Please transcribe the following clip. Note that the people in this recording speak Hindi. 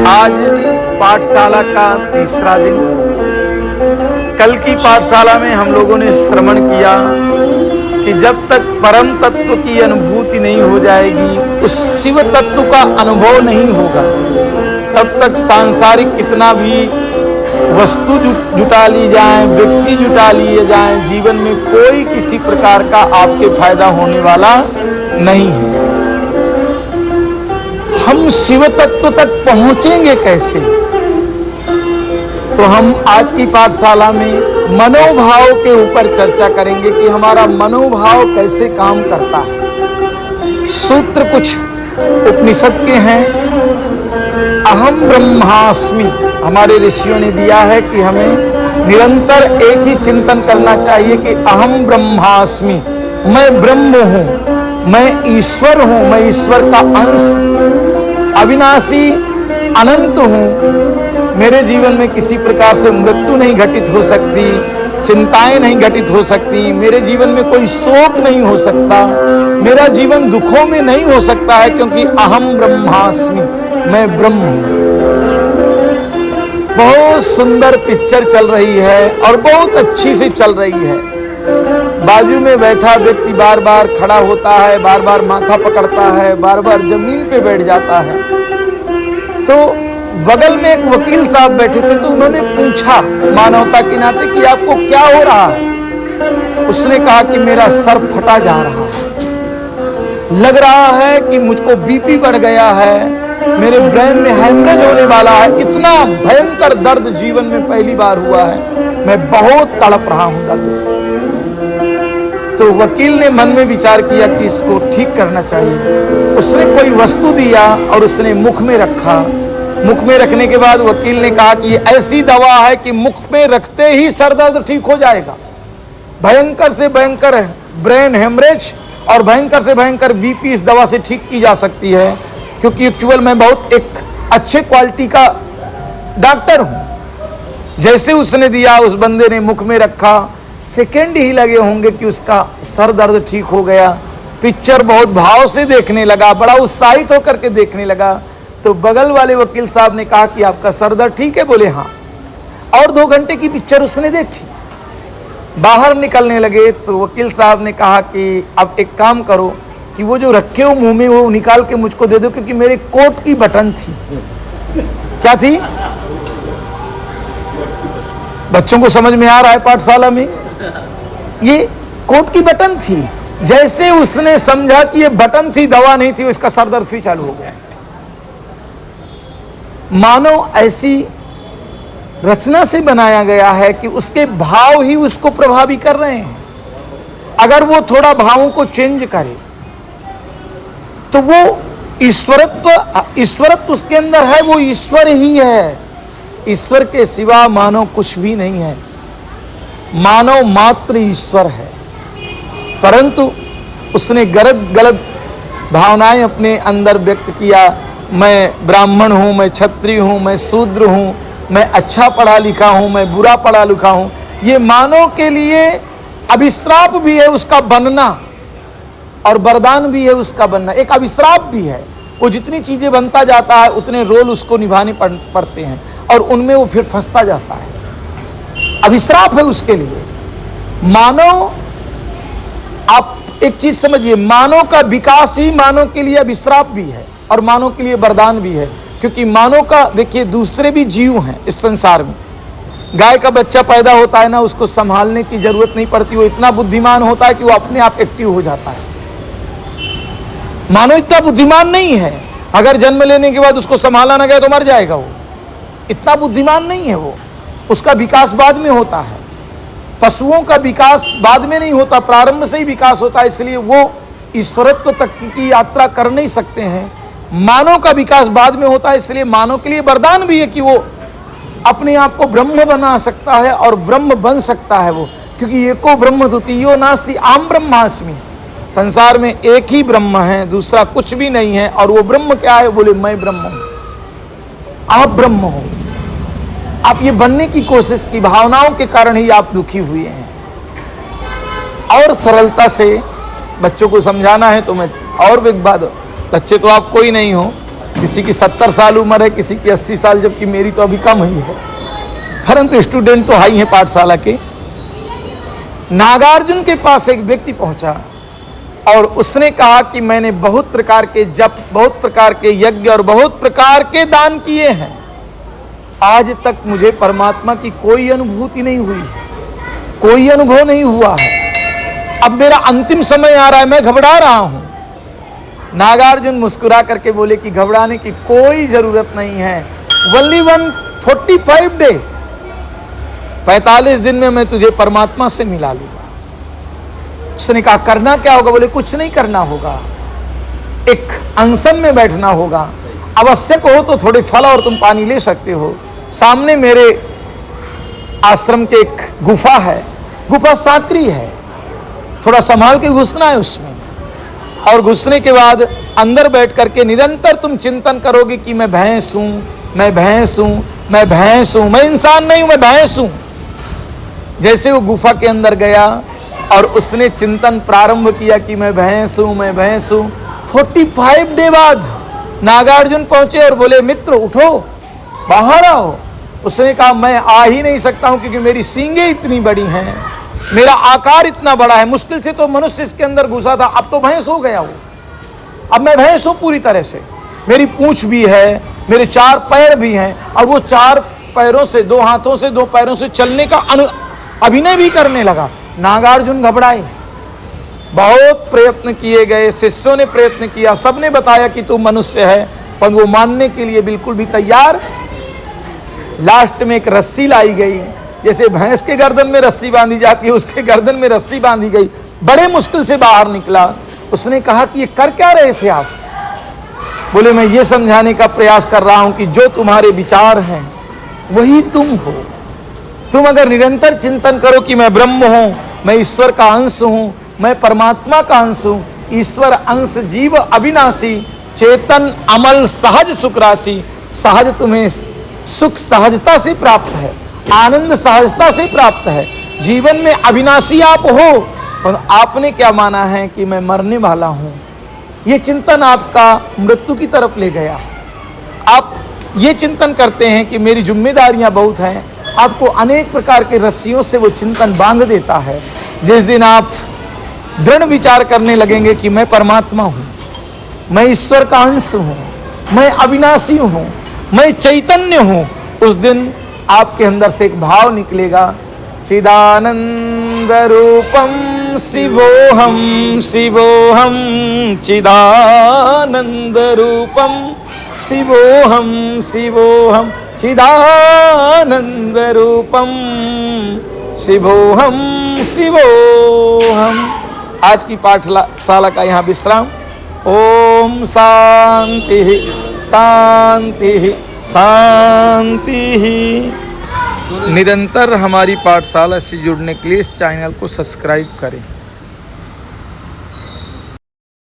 आज पाठशाला का तीसरा दिन। कल की पाठशाला में हम लोगों ने श्रवण किया कि जब तक परम तत्व की अनुभूति नहीं हो जाएगी, उस शिव तत्व का अनुभव नहीं होगा, तब तक सांसारिक कितना भी वस्तु जुटा ली जाए, व्यक्ति जुटा लिए जाए, जीवन में कोई किसी प्रकार का आपके फायदा होने वाला नहीं है। हम शिव तत्व तक पहुंचेंगे कैसे? तो हम आज की पाठशाला में मनोभाव के ऊपर चर्चा करेंगे कि हमारा मनोभाव कैसे काम करता है। सूत्र कुछ उपनिषद के हैं। अहम ब्रह्मास्मि हमारे ऋषियों ने दिया है कि हमें निरंतर एक ही चिंतन करना चाहिए कि अहम ब्रह्मास्मि, मैं ब्रह्म हूं, मैं ईश्वर हूं, मैं ईश्वर का अंश अविनाशी अनंत हूं। मेरे जीवन में किसी प्रकार से मृत्यु नहीं घटित हो सकती, चिंताएं नहीं घटित हो सकती, मेरे जीवन में कोई शोक नहीं हो सकता, मेरा जीवन दुखों में नहीं हो सकता है, क्योंकि अहम ब्रह्मास्मि, मैं ब्रह्म हूं। बहुत सुंदर पिक्चर चल रही है और बहुत अच्छी से चल रही है। बाजू में बैठा व्यक्ति बार बार खड़ा होता है, बार बार माथा पकड़ता है, बार बार जमीन पे बैठ जाता है। तो बगल में एक वकील साहब बैठे थे, तो उन्होंने पूछा मानवता के नाते कि आपको क्या हो रहा है? उसने कहा कि मेरा सर फटा जा रहा है, लग रहा है कि मुझको बीपी बढ़ गया है, मेरे ब्रेन में हेमरेज होने वाला है, इतना भयंकर दर्द जीवन में पहली बार हुआ है, मैं बहुत तड़प रहा हूं दर्द से। तो वकील ने मन में विचार किया कि इसको ठीक करना चाहिए। उसने कोई वस्तु दिया और उसने मुख में रखा। मुख में रखने के बाद वकील ने कहा कि ये ऐसी दवा है कि मुख में रखते ही सर दर्द ठीक हो जाएगा। भयंकर से भयंकर ब्रेन हेमरेज और भयंकर से भयंकर बीपी इस दवा से ठीक की जा सकती है, क्योंकि एक्चुअल मैं बहुत एक अच्छे क्वालिटी का डॉक्टर हूं। जैसे उसने दिया, उस बंदे ने मुख में रखा, सेकेंड ही लगे होंगे कि उसका सर दर्द ठीक हो गया। पिक्चर बहुत भाव से देखने लगा, बड़ा उत्साहित होकर के देखने लगा। तो बगल वाले वकील साहब ने कहा कि आपका सर दर्द ठीक है? बोले हाँ। और 2 घंटे की पिक्चर उसने देखी। बाहर निकलने लगे तो वकील साहब ने कहा कि अब एक काम करो कि वो जो रखे हो मुंह में, वो निकाल के मुझको दे दो, क्योंकि मेरे कोट की बटन थी। क्या थी? बच्चों को समझ में आ रहा है पाठशाला में? ये कोट की बटन थी। जैसे उसने समझा कि ये बटन थी, दवा नहीं थी, उसका सर दर्द फिर चालू हो गया। मानो ऐसी रचना से बनाया गया है कि उसके भाव ही उसको प्रभावी कर रहे हैं। अगर वो थोड़ा भावों को चेंज करे तो वो ईश्वरत्व उसके अंदर है, वो ईश्वर ही है। ईश्वर के सिवा मानव कुछ भी नहीं है। मानव मात्र ईश्वर है, परंतु उसने गलत भावनाएं अपने अंदर व्यक्त किया। मैं ब्राह्मण हूं, मैं क्षत्रिय हूं, मैं शूद्र हूं, मैं अच्छा पढ़ा लिखा हूं, मैं बुरा पढ़ा लिखा हूं। ये मानव के लिए अभिश्राप भी है उसका बनना, और वरदान भी है उसका बनना। एक अभिश्राप भी है। वो जितनी चीजें बनता जाता है उतने रोल उसको निभाने पड़ते हैं, और उनमें वो फिर फंसता जाता है। अभिश्राप है उसके लिए। मानव, आप एक चीज समझिए, मानव का विकास ही मानव के लिए अभिश्राप भी है और मानव के लिए वरदान भी है। क्योंकि मानव का, देखिए, दूसरे भी जीव हैं इस संसार में। गाय का बच्चा पैदा होता है ना, उसको संभालने की जरूरत नहीं पड़ती, वो इतना बुद्धिमान होता है कि वो अपने आप एक्टिव हो जाता है। मानव इतना बुद्धिमान नहीं है, अगर जन्म लेने के बाद उसको संभाला ना गया तो मर जाएगा। वो इतना बुद्धिमान नहीं है। वो, उसका विकास बाद में होता है। पशुओं का विकास बाद में नहीं होता, प्रारंभ से ही विकास होता है, इसलिए वो ईश्वरत्व तक की यात्रा कर नहीं सकते हैं। मानव का विकास बाद में होता है, इसलिए मानव के लिए वरदान भी है कि वो अपने आप को ब्रह्म बना सकता है और ब्रह्म बन सकता है वो, क्योंकि एको ब्रह्म द्वितीयो नास्ति अहम ब्रह्मास्मि। संसार में एक ही ब्रह्म है, दूसरा कुछ भी नहीं है। और वो ब्रह्म क्या है? बोले मैं ब्रह्म हूं, आप ब्रह्म हो। आप ये बनने की कोशिश की, भावनाओं के कारण ही आप दुखी हुए हैं। और सरलता से बच्चों को समझाना है तो मैं और एक बात, बच्चे तो आप कोई नहीं हो, किसी की 70 साल उम्र है, किसी की 80 साल, जबकि मेरी तो अभी कम ही है, परंतु स्टूडेंट तो हाई है पाठशाला के। नागार्जुन के पास एक व्यक्ति पहुंचा और उसने कहा कि मैंने बहुत प्रकार के जप, बहुत प्रकार के यज्ञ और बहुत प्रकार के दान किए हैं, आज तक मुझे परमात्मा की कोई अनुभूति नहीं हुई, कोई अनुभव नहीं हुआ है। अब मेरा अंतिम समय आ रहा है, मैं घबरा रहा हूं। नागार्जुन मुस्कुरा करके बोले कि घबराने की कोई जरूरत नहीं है, ओनली 145 डे, 45 दिन में मैं तुझे परमात्मा से मिला लूंगा। उसने कहा करना क्या होगा? बोले कुछ नहीं करना होगा, एक अनशन में बैठना होगा, आवश्यक हो तो थोड़े फल और तुम पानी ले सकते हो। सामने मेरे आश्रम के एक गुफा है, गुफा साकरी है, थोड़ा संभाल के घुसना है उसमें, और घुसने के बाद अंदर बैठ करके निरंतर तुम चिंतन करोगे कि मैं भैंस हूं, मैं भैंस हूं, मैं भैंस हूं, मैं इंसान नहीं हूं, मैं भैंस हूं। जैसे वो गुफा के अंदर गया और उसने चिंतन प्रारंभ किया कि मैं भैंस हूं, मैं भैंस हूं, 45 डे बाद नागार्जुन पहुंचे और बोले मित्र उठो, बाहर आओ। उसने कहा मैं आ ही नहीं सकता हूं क्योंकि मेरी सींगें इतनी बड़ी हैं, मेरा आकार इतना बड़ा है, मुश्किल से तो मनुष्य इसके अंदर घुसा था, अब तो भैंस हो गया वो, अब मैं भैंस हूं पूरी तरह से, मेरी पूंछ भी है, मेरे 4 पैर भी हैं, और वो 4 पैरों से, 2 हाथों से, 2 पैरों से चलने का अभिनय भी करने लगा। नागार्जुन घबराए, बहुत प्रयत्न किए गए, शिष्यों ने प्रयत्न किया, सबने बताया कि तू मनुष्य है, पर वो मानने के लिए बिल्कुल भी तैयार। लास्ट में एक रस्सी लाई गई, जैसे भैंस के गर्दन में रस्सी बांधी जाती है, उसके गर्दन में रस्सी बांधी गई, बड़े मुश्किल से बाहर निकला। उसने कहा कि ये कर क्या रहे थे आप? बोले मैं ये समझाने का प्रयास कर रहा हूं कि जो तुम्हारे विचार हैं वही तुम हो। तुम अगर निरंतर चिंतन करो कि मैं ब्रह्म हूं, मैं ईश्वर का अंश हूं, मैं परमात्मा का अंश हूं, ईश्वर अंश जीव अविनाशी, चेतन अमल सहज सुख राशि, सहज तुम्हें सुख सहजता से प्राप्त है, आनंद सहजता से प्राप्त है, जीवन में अविनाशी आप हो, और आपने क्या माना है कि मैं मरने वाला हूं। ये चिंतन आपका मृत्यु की तरफ ले गया। आप ये चिंतन करते हैं कि मेरी जिम्मेदारियां बहुत हैं, आपको अनेक प्रकार के रस्सियों से वो चिंतन बांध देता है। जिस दिन आप दृढ़ विचार करने लगेंगे कि मैं परमात्मा हूं, मैं ईश्वर का अंश हूं, मैं अविनाशी हूं, मैं चैतन्य हूं, उस दिन आपके अंदर से एक भाव निकलेगा, चिदानंद रूपम शिवोहम शिवोहम, चिदानंद रूपम शिवोहम शिवोहम, चिदानंद रूपम शिवोहम शिवोहम। आज की पाठशाला का यहाँ विश्राम। ओम शांति शांति शांति। निरंतर हमारी पाठशाला से जुड़ने के लिए इस चैनल को सब्सक्राइब करें।